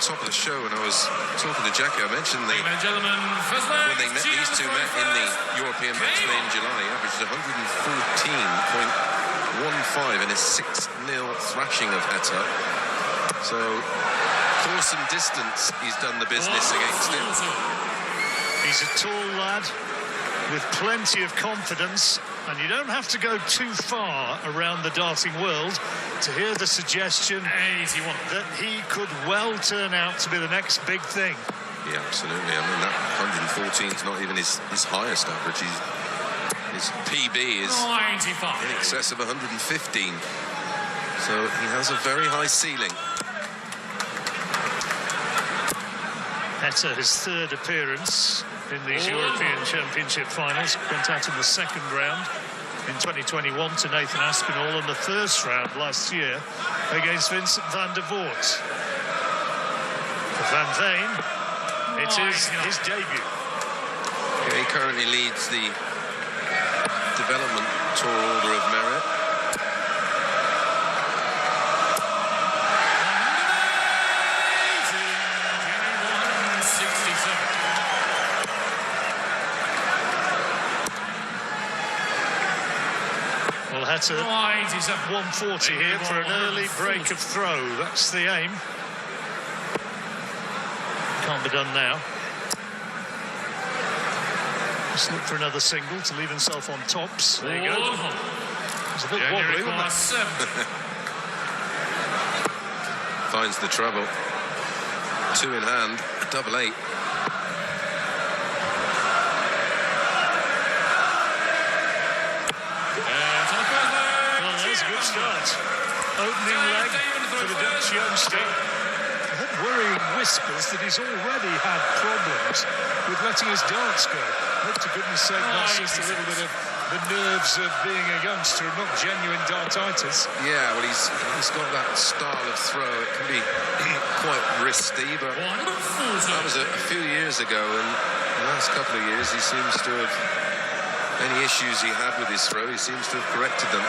top of the show when I was talking to Jackie. I mentioned when they met, these two met in the European match play in July. He averaged 114.15 in a 6-0 thrashing of heta. So, course and distance, he's done the business against him. He's a tall lad with plenty of confidence, and you don't have to go too far around the darting world to hear the suggestion that he could well turn out to be the next big thing. Yeah, absolutely. I mean, that 114 is not even his highest average. His PB is in excess of 115. So he has a very high ceiling. Heta, his third appearance in these European Championship finals, went out in the second round in 2021 to Nathan Aspinall, and the first round last year against Vincent van der Voort. For Van Veen, it is his debut. Yeah, he currently leads the Development Tour Order of Merit. Well, Heta 140 here for an early break of throw. That's the aim. Can't be done now. Just look for another single to leave himself on tops. There you go. It's a bit wobbly, wasn't it? Finds the treble. 2 in hand, double 8. Well, there's a good start. Opening leg for the Dutch youngster. I heard worrying whispers that he's already had problems with letting his darts go. Hope to goodness sake that's just a little bit of the nerves of being a youngster and not genuine dartitis. Yeah, well, he's got that style of throw. It can be quite risky, but that was a few years ago, and the last couple of years he seems to have, any issues he had with his throw, he seems to have corrected them.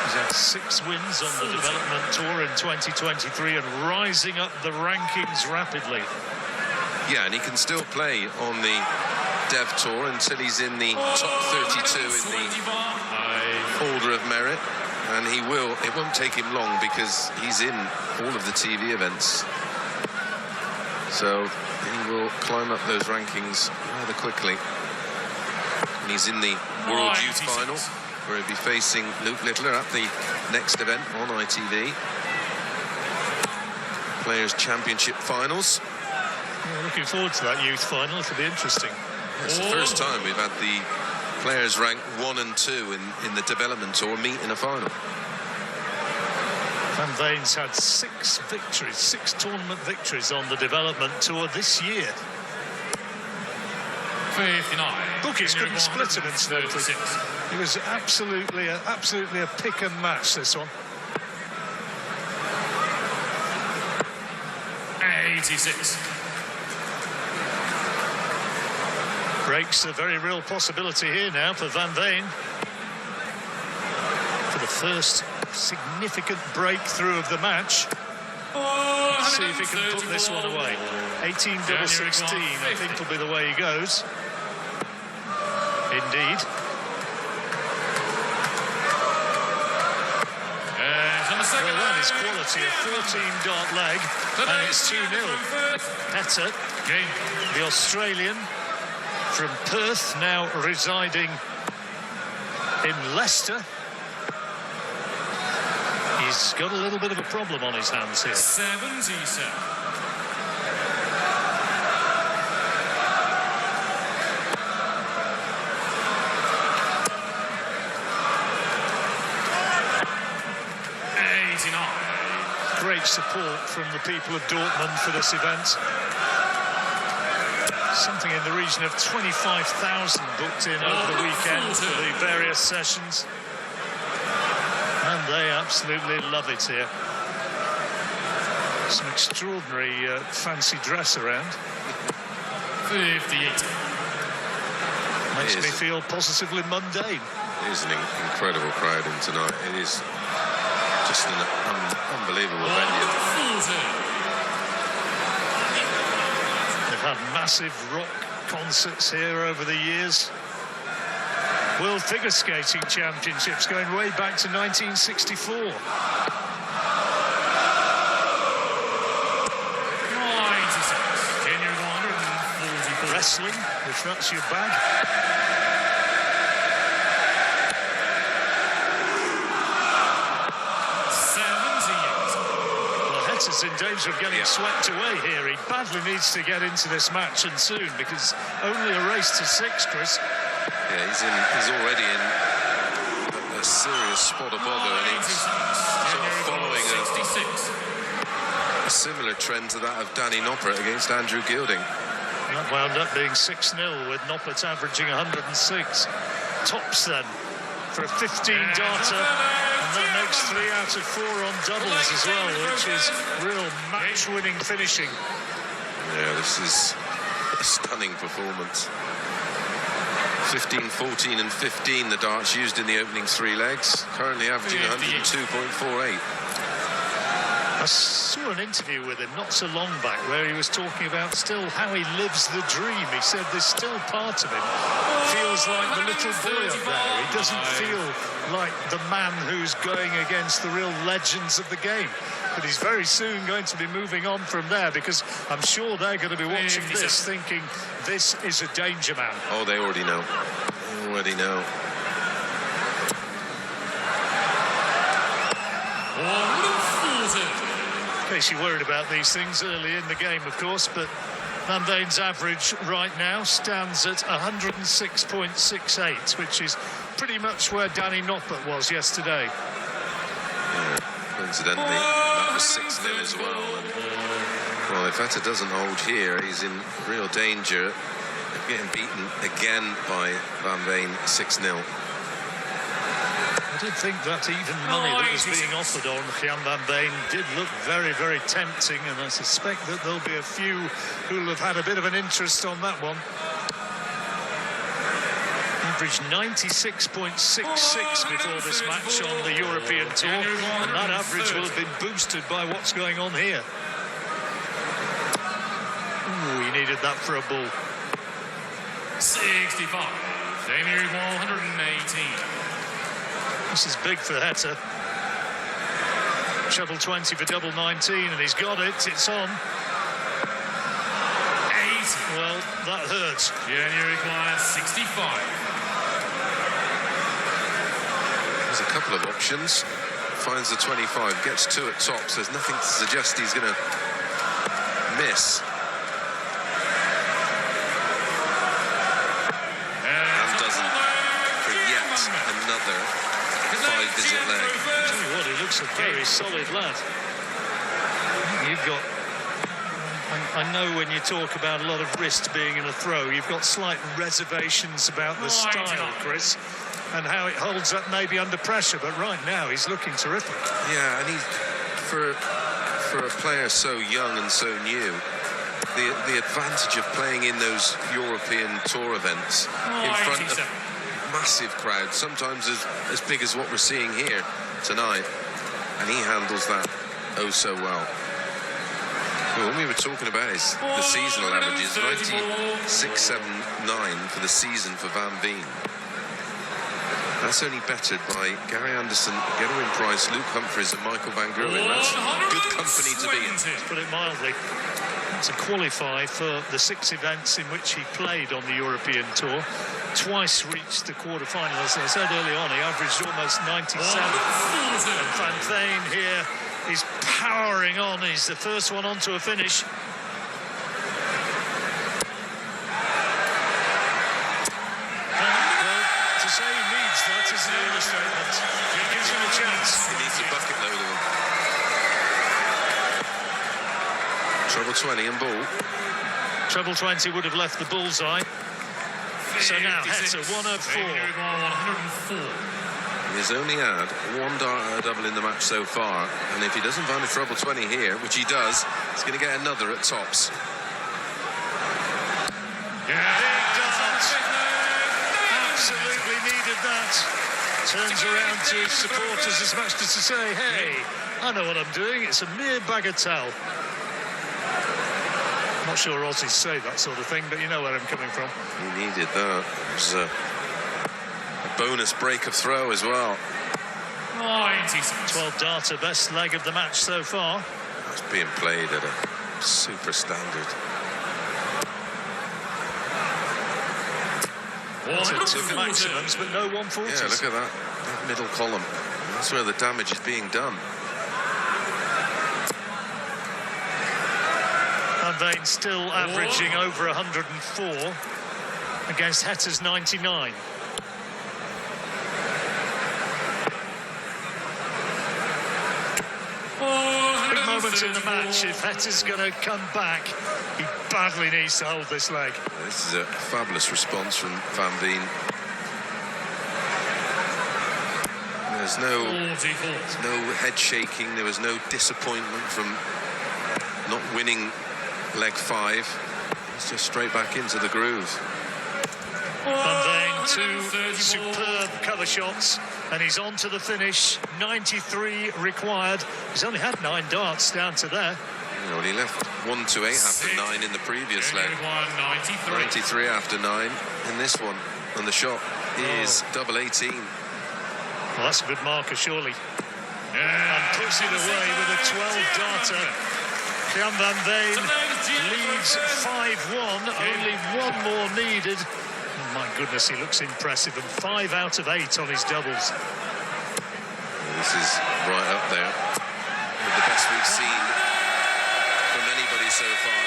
He's had 6 wins on the Development Tour in 2023 and rising up the rankings rapidly. Yeah, and he can still play on the Dev Tour until he's in the top 32 in the Order of Merit, and he will. It won't take him long because he's in all of the TV events, so he will climb up those rankings rather quickly. And he's in the World Youth Final, where he'll be facing Luke Littler at the next event on ITV. Players' Championship Finals. Yeah, looking forward to that youth final. It'll be interesting. It's the first time we've had the players ranked 1 and 2 in the Development Tour meet in a final. Van Veen's had 6 victories, 6 tournament victories on the Development Tour this year. 59. Bookies couldn't split him, incidentally. It was absolutely a pick and match, this one. 86. Breaks a very real possibility here now for Van Veen. For the first significant breakthrough of the match. Let's see if he can put this one away. 18-16, I think, will be the way he goes. Indeed. Well, that is quality. A 14-dart leg, and it's 2-0. Heta, the Australian from Perth, now residing in Leicester. He's got a little bit of a problem on his hands here. 77. Great support from the people of Dortmund for this event. Something in the region of 25,000 booked in over the weekend for the various sessions. And they absolutely love it here. Some extraordinary fancy dress around. 58. Makes me feel positively mundane. It is an incredible crowd in tonight. It is just an unbelievable venue. massive rock concerts here over the years. World Figure Skating Championships going way back to 1964. 96. Junior 144. Wrestling, if that's your bag. 78. Well, Heta's in danger of getting swept away here. He badly needs to get into this match, and soon, because only a race to 6, Chris. Yeah, he's already in a serious spot of bother, and he's sort of following 66. a similar trend to that of Danny Noppert against Andrew Gilding. That wound up being 6-0 with Noppert averaging 106. Tops then for a 15-darter, and that makes 3 out of 4 on doubles as well, which is real match-winning finishing. Yeah, this is a stunning performance. 15, 14 and 15 the darts used in the opening 3 legs, currently averaging 102.48. I saw an interview with him not so long back where he was talking about still how he lives the dream. He said there's still part of him feels like the little boy up there. He doesn't feel like the man who's going against the real legends of the game. But he's very soon going to be moving on from there, because I'm sure they're going to be watching this thinking this is a danger man. Oh, they already know. They already know. In case you're worried about these things early in the game, of course, but Van Veen's average right now stands at 106.68, which is pretty much where Danny Noppert was yesterday. Yeah, coincidentally, that was 6-0 as well. And, well, if Heta doesn't hold here, he's in real danger of getting beaten again by Van Veen 6-0. I did think that even money that was being offered on Gian Van Veen did look very, very tempting, and I suspect that there'll be a few who'll have had a bit of an interest on that one. Averaged 96.66 before this match on the European Tour, and that average will have been boosted by what's going on here. Ooh, he needed that for a ball. 65. Junior 118. This is big for Heta. Treble 20 for double 19, and he's got it. It's on. 80. Well, that hurts. Junior requires 65. There's a couple of options. Finds the 25, gets 2 at tops. There's nothing to suggest he's going to miss. And doesn't for yet another 5-visit leg. I tell you what, he looks a very solid lad. You've got... I know when you talk about a lot of wrist being in a throw, you've got slight reservations about the style, Chris, and how it holds up maybe under pressure, but right now he's looking terrific. Yeah, and for a player so young and so new, the advantage of playing in those European Tour events in front of massive crowds, sometimes as big as what we're seeing here tonight, and he handles that oh so well. Well, when we were talking about the seasonal averages, 96.79 for the season for Van Veen. That's only bettered by Gary Anderson, Gerwin Price, Luke Humphries and Michael Van Gerwen. That's good company to be in. To put it mildly, to qualify for the 6 events in which he played on the European Tour, twice reached the quarterfinals. As I said early on, he averaged almost 97. And Van Veen here is powering on. He's the first one onto a finish. To say he needs that is an understatement. It gives him a chance. He needs a bucket load of them. Treble 20 and ball. Treble 20 would have left the bullseye. So now Heta 1 of 4. 104. He's only had 1 dart double in the match so far, and if he doesn't find a treble 20 here, which he does, he's going to get another at tops. Big dart. Absolutely needed that. Turns around to his supporters as much as to say, hey, I know what I'm doing. It's a mere bagatelle. Not sure Aussies say that sort of thing, but you know where I'm coming from. He needed that. It was a bonus break of throw as well. 96. 12 darter, best leg of the match so far. That's being played at a super standard. Two maximums, but no 140s. Yeah, look at that middle column. That's where the damage is being done. Van Veen still averaging over 104 against Heta's 99. Big moment in the match. If Heta's going to come back, he badly needs to hold this leg. This is a fabulous response from Van Veen. There's no head shaking. There was no disappointment from not winning leg 5. It's just straight back into the groove. Van Veen, 2 superb cover shots, and he's on to the finish. 93 required. He's only had 9 darts down to there. Well, he left 1-8 after 9 in the previous leg. 93 after 9 in this one. And the shot is double 18. Well, that's a good marker, surely. And puts it away with a 12-darter. Gian Van Veen leads 5-1. Only 1 more needed. Oh, my goodness, he looks impressive. And 5 out of 8 on his doubles. This is right up there with the best we've seen from anybody so far.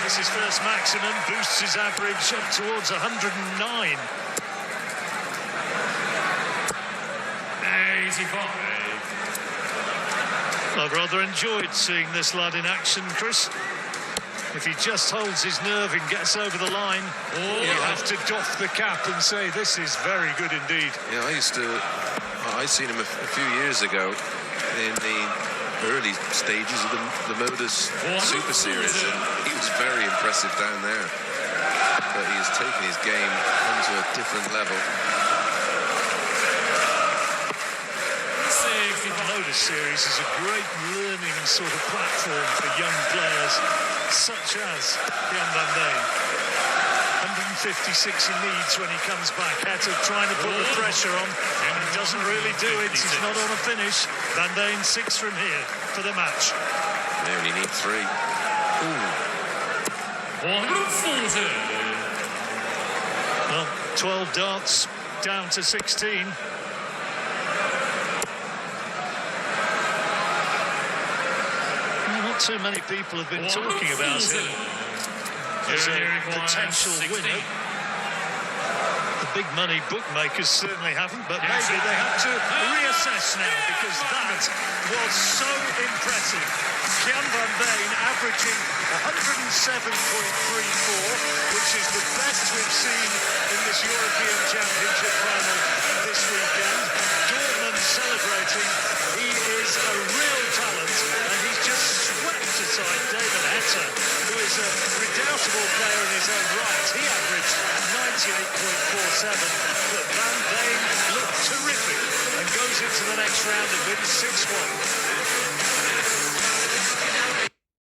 This is first maximum, boosts his average up towards 109. 85. I've rather enjoyed seeing this lad in action, Chris. If he just holds his nerve and gets over the line, you have to doff the cap and say this is very good indeed. Yeah, I seen him a few years ago in the early stages of the Modus Super Series, and he was very impressive down there. But he has taken his game onto a different level. The Modus Series is a great learning sort of platform for young players such as Gian Van Veen. 156 he needs when he comes back. Heta trying to put the pressure on, and he doesn't really do it. He's not on a finish. Van Veen 6 from here for the match. They only need 3. Ooh. 140. Well, 12 darts down to 16. Not too many people have been talking about him as a potential winner. The big money bookmakers certainly haven't, but maybe they have to reassess now, because that was so impressive. Gian Van Veen averaging 107.34, which is the best we've seen in this European Championship final this weekend. Dortmund celebrating. He is a real talent, and he's just swept aside David Heta, who is a redoubtable player in his own right. He averaged 98.47, but Van Veen looked terrific and goes into the next round and wins 6-1.